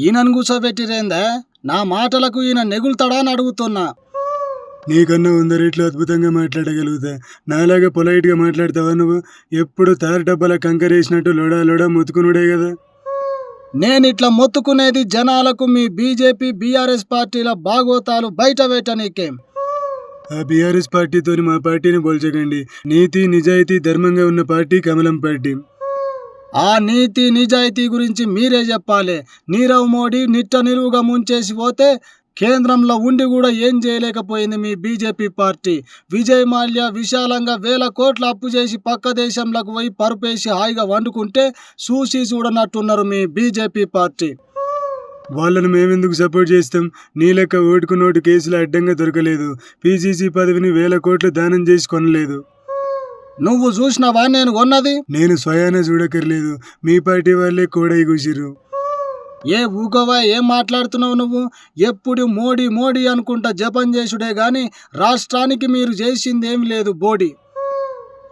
ఈయనను కూర్చోబెట్టిరేందా? నా మాటలకు ఈయన నెగులుతాడా అని అడుగుతున్నా. నీకన్నా 100 రెట్లు అద్భుతంగా మాట్లాడగలుగుతా. నాలాగా పొలైట్గా మాట్లాడతావా నువ్వు? ఎప్పుడు తారు డబ్బాల కంకరేసినట్టు లొడా లొడా మొత్తుకునుడే కదా. నేనిట్లా మొత్తుకునేది జనాలకు మీ బీజేపీ బీఆర్ఎస్ పార్టీల బాగోతాలు బయట పెట్టనీకేం. ఆ బీఆర్ఎస్ పార్టీతోని మా పార్టీని పోల్చకండి. నీతి నిజాయితీ ధర్మంగా ఉన్న పార్టీ కమలం పార్టీ. ఆ నీతి నిజాయితీ గురించి మీరే చెప్పాలి. నీరవ్ మోడీ నిట్ట నిలువుగా ముంచేసి పోతే కేంద్రంలో ఉండి కూడా ఏం చేయలేకపోయింది మీ బీజేపీ పార్టీ. విజయ్ మాల్యా విశాలంగా 1000 కోట్ల అప్పు చేసి పక్క దేశంలోకి పోయి పరుపేసి హాయిగా వండుకుంటే చూసి చూడనట్టున్నారు మీ బీజేపీ పార్టీ. వాళ్ళను మేమెందుకు సపోర్ట్ చేస్తాం? నీ లెక్క ఓటుకు నోటు కేసులు అడ్డంగా దొరకలేదు. పీసీసీ పదవిని 1000 కోట్లు దానం చేసి కొనలేదు. నువ్వు చూసినావా నేను కొన్నది? నేను స్వయాన చూడకర్లేదు. మీ పార్టీ వాళ్ళే కోడై కూసిర్రు. ఏ ఊగవా, ఏం మాట్లాడుతున్నావు నువ్వు? ఎప్పుడు మోడీ మోడీ అనుకుంటా జపం చేసుడే గాని రాష్ట్రానికి మీరు చేసింది ఏమి లేదు బోడీ.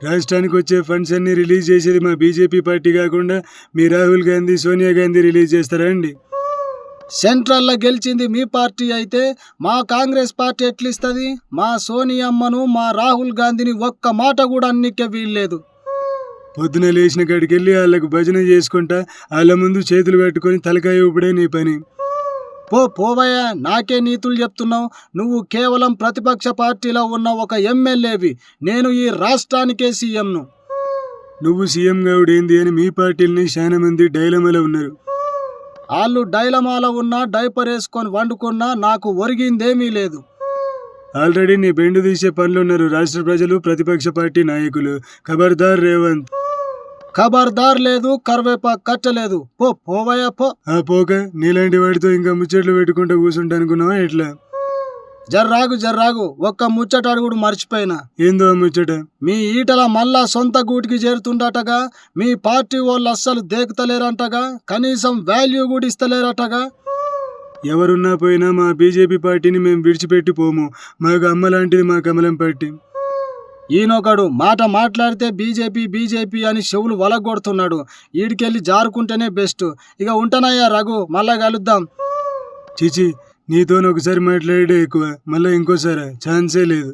రాష్ట్రానికి వచ్చే ఫండ్స్ అన్ని రిలీజ్ చేసేది మా బీజేపీ పార్టీ కాకుండా మీ రాహుల్ గాంధీ సోనియా గాంధీ రిలీజ్ చేస్తారా అండి? సెంట్రల్లో గెలిచింది మీ పార్టీ అయితే మా కాంగ్రెస్ పార్టీ ఎట్లిస్తుంది? మా సోనియమ్మను మా రాహుల్ గాంధీని ఒక్క మాట కూడా అన్నికే వీల్లేదు. పొద్దున లేచిన కాడికెళ్ళి వాళ్ళకు భజన చేసుకుంటా వాళ్ళ ముందు చేతులు కట్టుకొని తలకాయ ఊపడే నీ పని. పోవయ్యా, నాకే నీతులు చెప్తున్నావు. నువ్వు కేవలం ప్రతిపక్ష పార్టీలో ఉన్న ఒక ఎమ్మెల్యేవి. నేను ఈ రాష్ట్రానికే సీఎంను. నువ్వు సీఎం గౌడేంది అని మీ పార్టీలని చాలా మంది డైలమాలో ఉన్నారు. వాళ్ళు డైలమాలో ఉన్నా డైపర్ వేసుకొని వండుకున్నా నాకు ఒరిగిందేమీ లేదు. ఆల్రెడీ నీ బెండు తీసే పనులు ఉన్నారు రాష్ట్ర ప్రజలు, ప్రతిపక్ష పార్టీ నాయకులు. ఖబర్దార్ రేవంత్. ఖబర్దార్ లేదు, కరివేపాకు కట్టలేదు. పోవయ్యా పో. ఆ పోక నీలాంటి వాడితో ఇంకా ముచ్చట్లు పెట్టుకుంటూ కూర్చుంటా అనుకున్నావా ఎట్లా? జర్రాగు ఒక్క ముచ్చట అడుగుడు మర్చిపోయినా. ఏందో ఆ ముచ్చట? మీ ఈటల మళ్ళా సొంత గూటికి చేరుతుండటగా. మీ పార్టీ వాళ్ళు అస్సలు దేకుతలేరంటగా, కనీసం వాల్యూ కూడా ఇస్తలేరటగా. ఎవరున్నా పోయినా మా బీజేపీ పార్టీని మేము విడిచిపెట్టి పోము. మాకు అమ్మ లాంటిది మా కమలం పార్టీ. ఈయనొకడు మాట మాట్లాడితే బీజేపీ అని చెవులు వలగొడుతున్నాడు. ఈడికెళ్ళి జారుకుంటేనే బెస్ట్. ఇక ఉంటానయ్యా రఘు, మళ్ళా కలుద్దాం. చిచి, నీతో ఒకసారి మాట్లాడే ఎక్కువ, మళ్ళీ ఇంకోసారి ఛాన్సే లేదు.